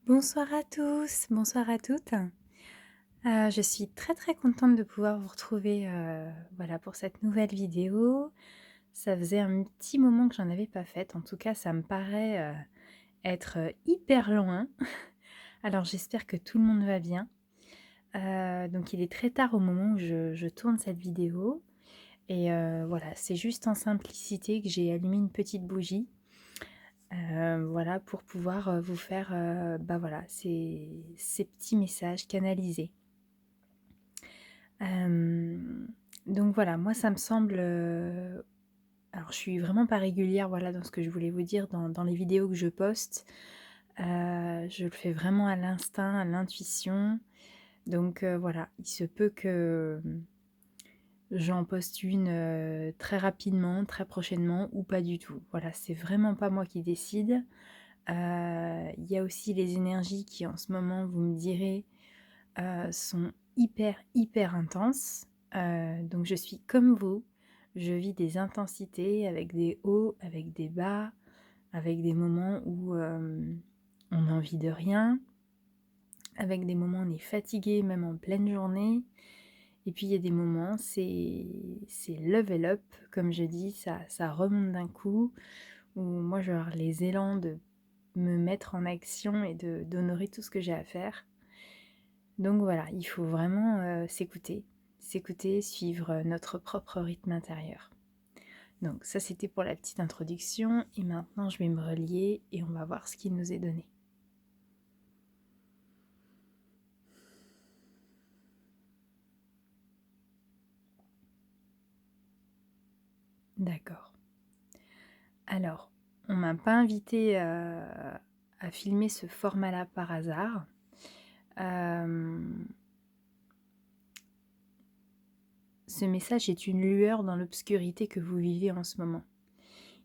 Bonsoir à tous, bonsoir à toutes. Je suis très, très contente de pouvoir vous retrouver, voilà, pour cette nouvelle vidéo. Ça faisait un petit moment que j'en avais pas faite. En tout cas, ça me paraît, être, hyper loin. Alors j'espère que tout le monde va bien. Donc il est très tard au moment où je tourne cette vidéo et voilà, c'est juste en simplicité que j'ai allumé une petite bougie, voilà, pour pouvoir, vous faire, bah, voilà, ces petits messages canalisés. Donc voilà, moi ça me semble, alors je suis vraiment pas régulière, voilà, dans ce que je voulais vous dire dans les vidéos que je poste. Je le fais vraiment à l'instinct, à l'intuition. Donc voilà, il se peut que, j'en poste une, très rapidement, très prochainement ou pas du tout. Voilà, c'est vraiment pas moi qui décide. Il y a aussi les énergies qui en ce moment, vous me direz, sont hyper, hyper intenses. Donc je suis comme vous, je vis des intensités avec des hauts, avec des bas, avec des moments où on n'a envie de rien, avec des moments où on est fatigué même en pleine journée. Et puis il y a des moments, c'est level up, comme je dis, ça remonte d'un coup, où moi je vais avoir les élans de me mettre en action et d'honorer tout ce que j'ai à faire. Donc voilà, il faut vraiment s'écouter, suivre notre propre rythme intérieur. Donc ça c'était pour la petite introduction et maintenant je vais me relier et on va voir ce qui nous est donné. D'accord. Alors, on m'a pas invité à filmer ce format-là par hasard. Ce message est une lueur dans l'obscurité que vous vivez en ce moment.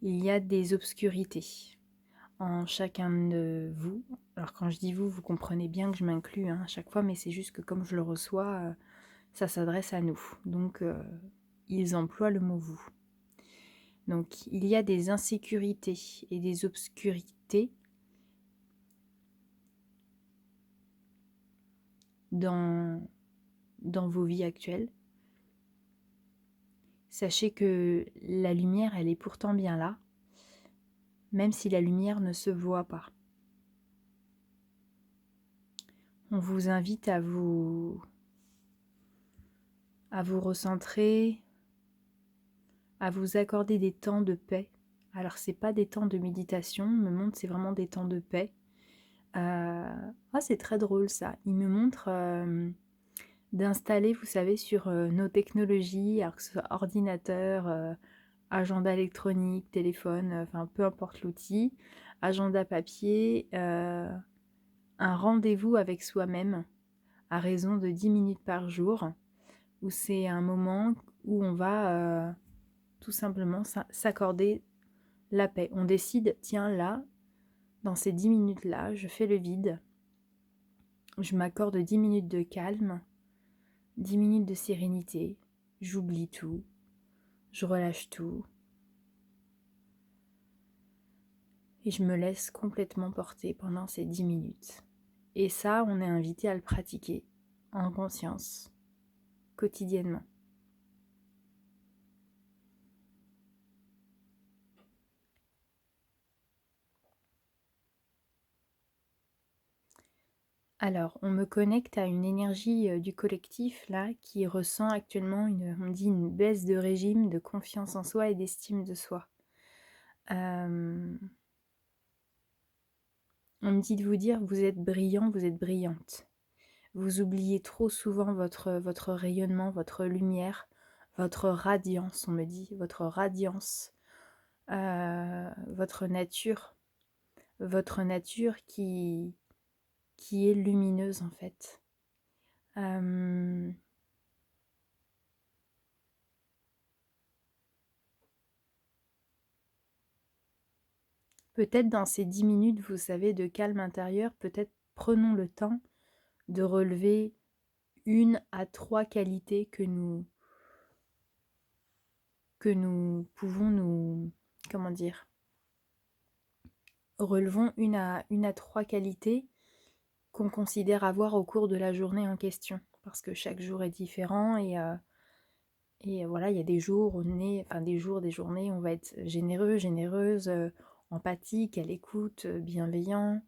Il y a des obscurités en chacun de vous. Alors quand je dis vous, vous comprenez bien que je m'inclus à chaque fois, mais c'est juste que comme je le reçois, ça s'adresse à nous. Donc ils emploient le mot vous. Donc il y a des insécurités et des obscurités dans vos vies actuelles. Sachez que la lumière, elle est pourtant bien là, même si la lumière ne se voit pas. On vous invite à vous recentrer, à vous accorder des temps de paix. Alors c'est pas des temps de méditation, il me montre c'est vraiment des temps de paix. C'est très drôle ça. Il me montre d'installer, vous savez, sur nos technologies, alors que ce soit ordinateur, agenda électronique, téléphone, enfin peu importe l'outil, agenda papier, un rendez-vous avec soi-même à raison de 10 minutes par jour, où c'est un moment où on va tout simplement s'accorder la paix. On décide, tiens là, dans ces 10 minutes-là, je fais le vide, je m'accorde 10 minutes de calme, 10 minutes de sérénité, j'oublie tout, je relâche tout, et je me laisse complètement porter pendant ces 10 minutes. Et ça, on est invité à le pratiquer en conscience, quotidiennement. Alors, on me connecte à une énergie du collectif, là, qui ressent actuellement on dit une baisse de régime, de confiance en soi et d'estime de soi. On me dit de vous dire, vous êtes brillant, vous êtes brillante. Vous oubliez trop souvent votre rayonnement, votre lumière, votre radiance, on me dit, votre radiance, votre nature qui est lumineuse en fait. Peut-être dans ces 10 minutes, vous savez, de calme intérieur, peut-être prenons le temps de relever 1 à 3 qualités que nous pouvons comment dire, relevons une à 3 qualités qu'on considère avoir au cours de la journée en question. Parce que chaque jour est différent et voilà, il y a des jours où on est, enfin des jours, des journées, on va être généreux, généreuse, empathique, à l'écoute, bienveillant.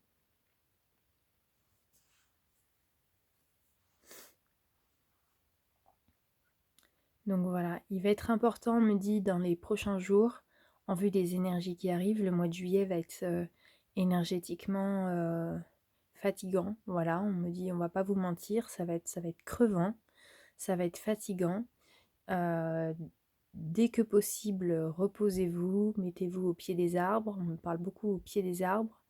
Donc voilà, il va être important, on me dit, dans les prochains jours, en vue des énergies qui arrivent, le mois de juillet va être énergétiquement fatigant. Voilà, on me dit, on va pas vous mentir, ça va être crevant, ça va être fatigant. Euh, Dès que possible, reposez-vous, mettez-vous au pied des arbres. On me parle beaucoup au pied des arbres.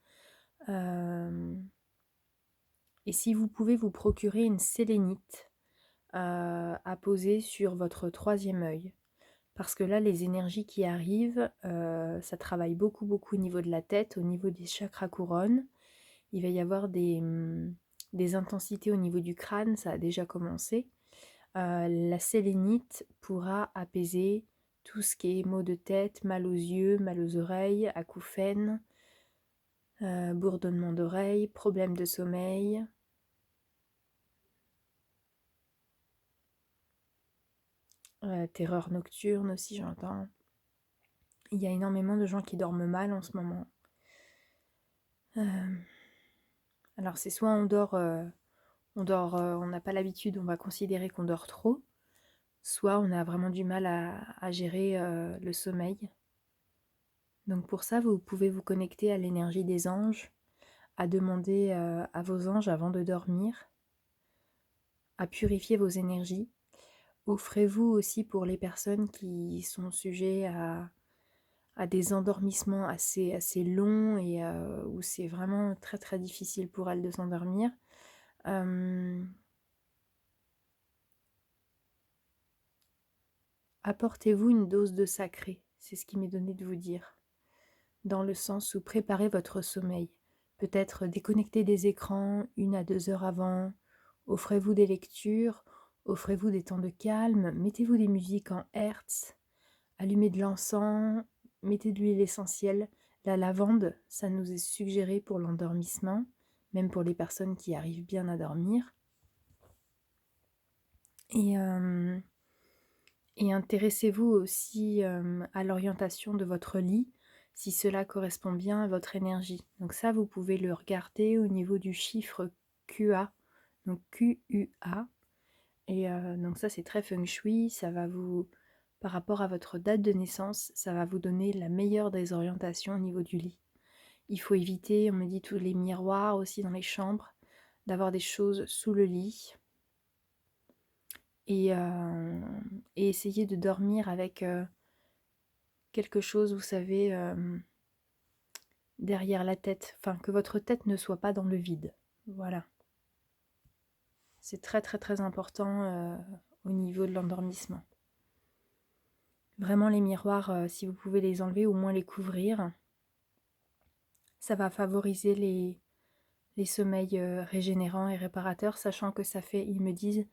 Et si vous pouvez vous procurer une sélénite à poser sur votre troisième œil. Parce que là, les énergies qui arrivent, ça travaille beaucoup, beaucoup au niveau de la tête, au niveau des chakras couronnes. Il va y avoir des intensités au niveau du crâne, ça a déjà commencé. La sélénite pourra apaiser tout ce qui est maux de tête, mal aux yeux, mal aux oreilles, acouphènes, bourdonnement d'oreilles, problèmes de sommeil. Terreur nocturne aussi, j'entends. Il y a énormément de gens qui dorment mal en ce moment. Alors c'est soit on n'a pas l'habitude, on va considérer qu'on dort trop, soit on a vraiment du mal à gérer le sommeil. Donc pour ça, vous pouvez vous connecter à l'énergie des anges, à demander à vos anges avant de dormir, à purifier vos énergies. Offrez-vous aussi pour les personnes qui sont sujets à des endormissements assez longs et où c'est vraiment très très difficile pour elles de s'endormir. Apportez-vous une dose de sacré, c'est ce qui m'est donné de vous dire, dans le sens où préparez votre sommeil. Peut-être déconnectez des écrans 1 à 2 heures avant, offrez-vous des lectures, offrez-vous des temps de calme, mettez-vous des musiques en hertz, allumez de l'encens, mettez de l'huile essentielle. La lavande, ça nous est suggéré pour l'endormissement, même pour les personnes qui arrivent bien à dormir. Et intéressez-vous aussi à l'orientation de votre lit, si cela correspond bien à votre énergie. Donc ça, vous pouvez le regarder au niveau du chiffre QA, donc QUA. Et donc ça, c'est très feng shui, ça va vous, par rapport à votre date de naissance, ça va vous donner la meilleure des orientations au niveau du lit. Il faut éviter, on me dit, tous les miroirs aussi dans les chambres, d'avoir des choses sous le lit. Et essayer de dormir avec quelque chose, vous savez, derrière la tête. Enfin, que votre tête ne soit pas dans le vide. Voilà. C'est très très très important au niveau de l'endormissement. Vraiment les miroirs, si vous pouvez les enlever, au moins les couvrir. Ça va favoriser les sommeils régénérants et réparateurs, sachant que ça fait, ils me disent,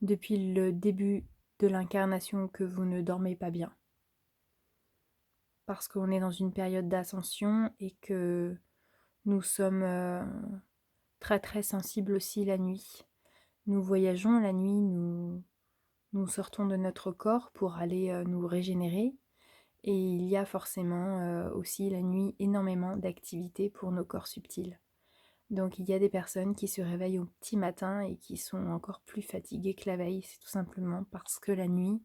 depuis le début de l'incarnation que vous ne dormez pas bien. Parce qu'on est dans une période d'ascension et que nous sommes très très sensibles aussi la nuit. Nous voyageons la nuit, nous sortons de notre corps pour aller nous régénérer. Et il y a forcément aussi la nuit énormément d'activités pour nos corps subtils. Donc il y a des personnes qui se réveillent au petit matin et qui sont encore plus fatiguées que la veille. C'est tout simplement parce que la nuit,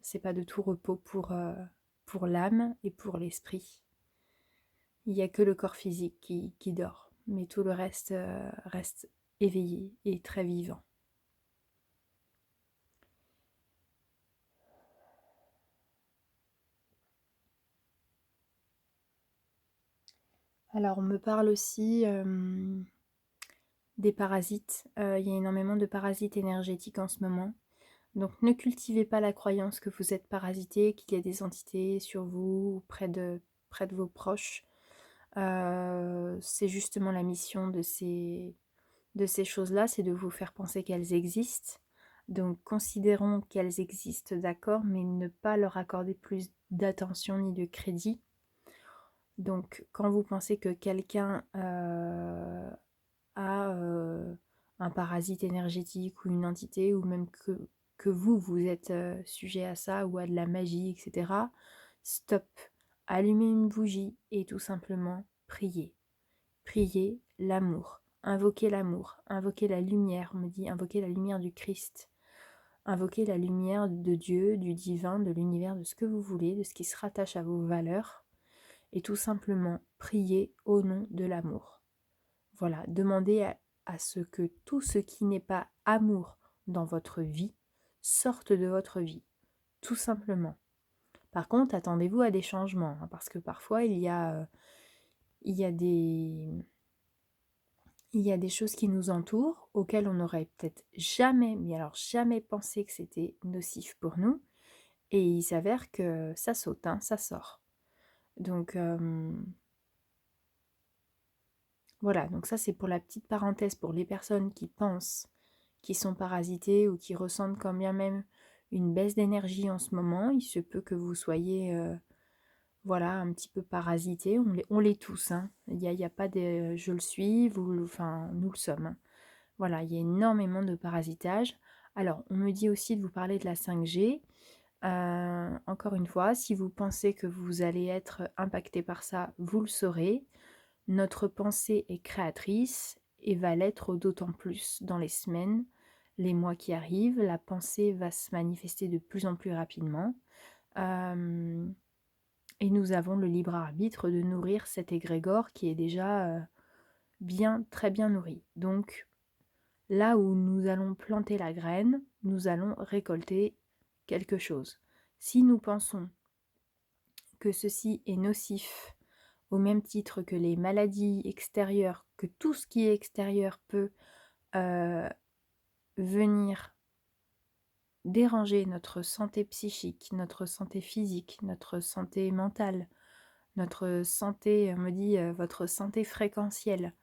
c'est pas de tout repos pour l'âme et pour l'esprit. Il n'y a que le corps physique qui dort, mais tout le reste reste éveillé et très vivant. Alors on me parle aussi des parasites. Il y a énormément de parasites énergétiques en ce moment. Donc ne cultivez pas la croyance que vous êtes parasité, qu'il y a des entités sur vous ou près de vos proches. C'est justement la mission de ces choses-là, c'est de vous faire penser qu'elles existent. Donc considérons qu'elles existent, d'accord, mais ne pas leur accorder plus d'attention ni de crédit. Donc quand vous pensez que quelqu'un un parasite énergétique ou une entité, ou même que vous êtes sujet à ça ou à de la magie, etc. Stop, allumez une bougie et tout simplement priez. Priez l'amour, invoquez la lumière, on me dit invoquez la lumière du Christ, invoquez la lumière de Dieu, du divin, de l'univers, de ce que vous voulez, de ce qui se rattache à vos valeurs, et tout simplement priez au nom de l'amour. Voilà, demandez à ce que tout ce qui n'est pas amour dans votre vie sorte de votre vie, tout simplement. Par contre, attendez-vous à des changements, hein, parce que parfois il y a des choses qui nous entourent, auxquelles on n'aurait peut-être jamais, mais alors jamais pensé que c'était nocif pour nous, et il s'avère que ça saute, hein, ça sort. Donc voilà, donc ça c'est pour la petite parenthèse, pour les personnes qui pensent qu'ils sont parasités ou qui ressentent quand bien même une baisse d'énergie en ce moment. Il se peut que vous soyez voilà, un petit peu parasités, on l'est tous, hein. Il y a pas de je le suis, enfin nous le sommes, hein. Voilà, il y a énormément de parasitage. Alors, on me dit aussi de vous parler de la 5G. Encore une fois, si vous pensez que vous allez être impacté par ça, vous le saurez. Notre pensée est créatrice et va l'être d'autant plus dans les semaines, les mois qui arrivent. La pensée va se manifester de plus en plus rapidement. Et nous avons le libre arbitre de nourrir cet égrégore qui est déjà très bien nourri. Donc, là où nous allons planter la graine, nous allons récolter quelque chose. Si nous pensons que ceci est nocif, au même titre que les maladies extérieures, que tout ce qui est extérieur peut venir déranger notre santé psychique, notre santé physique, notre santé mentale, notre santé, on me dit votre santé fréquentielle,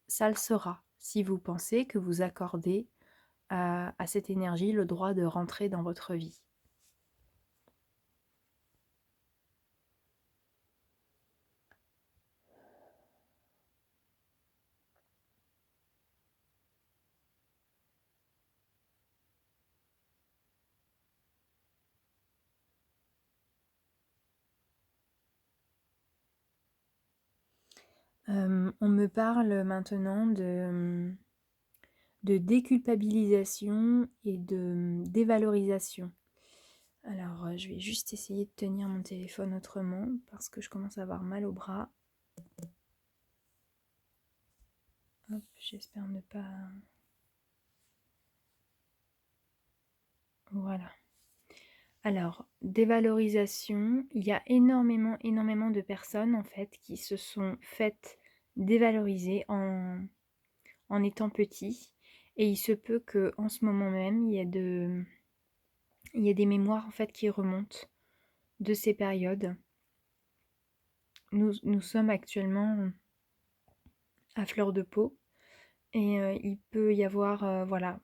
ça le sera si vous pensez que vous accordez à cette énergie le droit de rentrer dans votre vie. On me parle maintenant de déculpabilisation et de dévalorisation. Alors, je vais juste essayer de tenir mon téléphone autrement parce que je commence à avoir mal au bras. Hop, j'espère ne pas... Voilà. Alors, dévalorisation, il y a énormément de personnes en fait qui se sont faites dévaloriser en étant petits, et il se peut que en ce moment même il y ait des mémoires en fait qui remontent de ces périodes. Nous sommes actuellement à fleur de peau, et il peut y avoir voilà,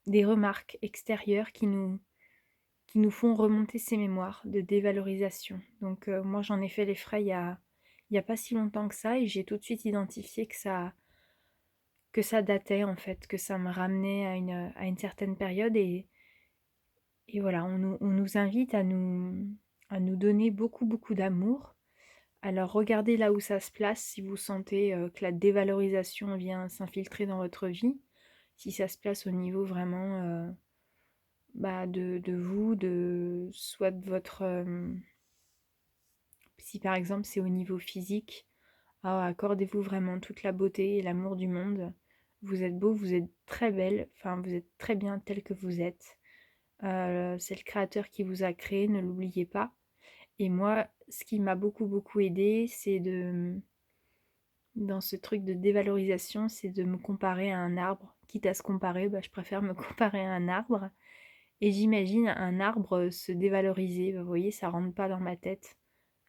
des remarques extérieures qui nous font remonter ces mémoires de dévalorisation. Donc moi j'en ai fait les frais il y a pas si longtemps que ça, et j'ai tout de suite identifié que ça datait en fait, que ça me ramenait à une certaine période, et voilà, on nous invite à nous donner beaucoup d'amour. Alors regardez là où ça se place, si vous sentez que la dévalorisation vient s'infiltrer dans votre vie, si ça se place au niveau vraiment de vous, soit de votre... si par exemple c'est au niveau physique, accordez-vous vraiment toute la beauté et l'amour du monde. Vous êtes beau, vous êtes très belle, enfin vous êtes très bien tel que vous êtes. C'est le créateur qui vous a créé, ne l'oubliez pas. Et moi, ce qui m'a beaucoup aidé, c'est dans ce truc de dévalorisation, c'est de me comparer à un arbre. Quitte à se comparer, je préfère me comparer à un arbre. Et j'imagine un arbre se dévaloriser. Vous voyez, ça rentre pas dans ma tête.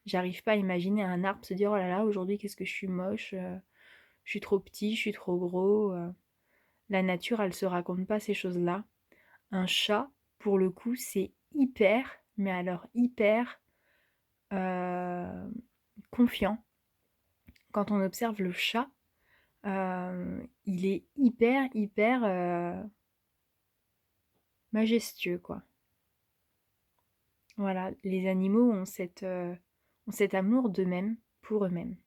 J'arrive pas à imaginer un arbre se dire: oh là là, aujourd'hui qu'est-ce que je suis moche, je suis trop petit, je suis trop gros. La nature, elle se raconte pas ces choses-là. Un chat, pour le coup, c'est hyper, mais alors hyper confiant. Quand on observe le chat, Il est hyper, hyper, majestueux, quoi. Voilà, les animaux ont cet amour d'eux-mêmes, pour eux-mêmes.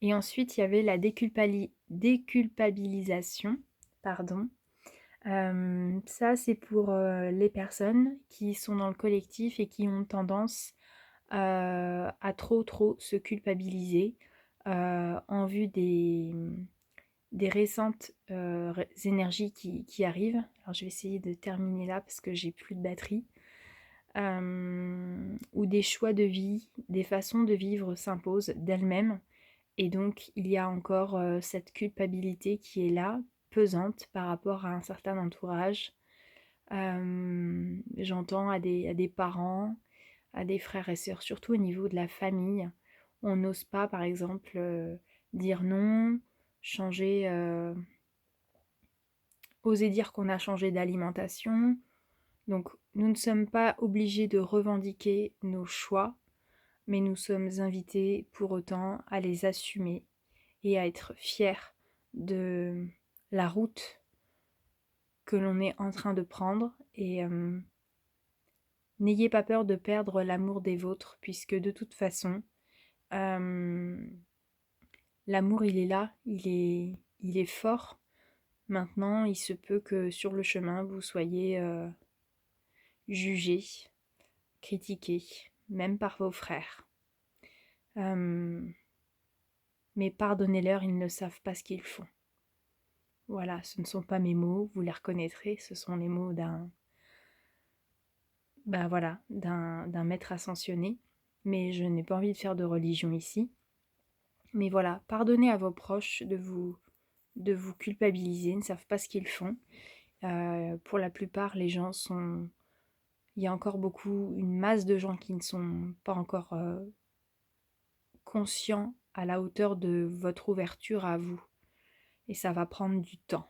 Et ensuite, il y avait la déculpabilisation, pardon. Ça, c'est pour, les personnes qui sont dans le collectif et qui ont tendance, à trop se culpabiliser, en vue des récentes, énergies qui arrivent. Alors je vais essayer de terminer là parce que j'ai plus de batterie. Où des choix de vie, des façons de vivre s'imposent d'elles-mêmes et donc il y a encore, cette culpabilité qui est là, pesante par rapport à un certain entourage. J'entends à des parents, à des frères et sœurs, surtout au niveau de la famille. On n'ose pas par exemple, dire non, changer, oser dire qu'on a changé d'alimentation. Donc nous ne sommes pas obligés de revendiquer nos choix, mais nous sommes invités pour autant à les assumer et à être fiers de la route que l'on est en train de prendre. Et n'ayez pas peur de perdre l'amour des vôtres, puisque de toute façon, euh, l'amour il est là, il est fort. Maintenant, il se peut que sur le chemin, vous soyez jugés, critiqués, même par vos frères. Mais pardonnez-leur, ils ne savent pas ce qu'ils font. Voilà, ce ne sont pas mes mots, vous les reconnaîtrez, ce sont les mots d'un maître ascensionné. Mais je n'ai pas envie de faire de religion ici. Mais voilà, pardonnez à vos proches de vous culpabiliser, ils ne savent pas ce qu'ils font. Pour la plupart, les gens sont... Il y a encore une masse de gens qui ne sont pas encore conscients à la hauteur de votre ouverture à vous. Et ça va prendre du temps.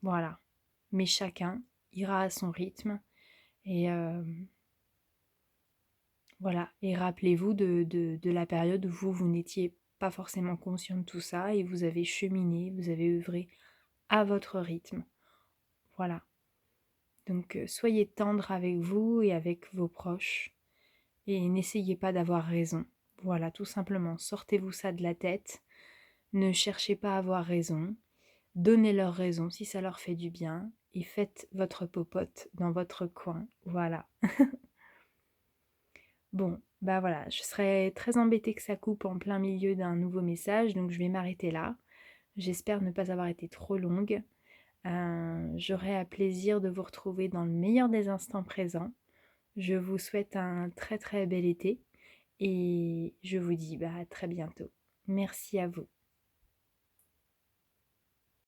Voilà. Mais chacun ira à son rythme. Et voilà. Et rappelez-vous de la période où vous n'étiez pas forcément conscient de tout ça et vous avez cheminé, vous avez œuvré à votre rythme. Voilà. Donc soyez tendre avec vous et avec vos proches et n'essayez pas d'avoir raison. Voilà, tout simplement, sortez-vous ça de la tête. Ne cherchez pas à avoir raison. Donnez-leur raison si ça leur fait du bien et faites votre popote dans votre coin. Voilà. Bon, bah voilà, je serais très embêtée que ça coupe en plein milieu d'un nouveau message, donc je vais m'arrêter là. J'espère ne pas avoir été trop longue. J'aurai à plaisir de vous retrouver dans le meilleur des instants présents. Je vous souhaite un très très bel été et je vous dis à très bientôt. Merci à vous.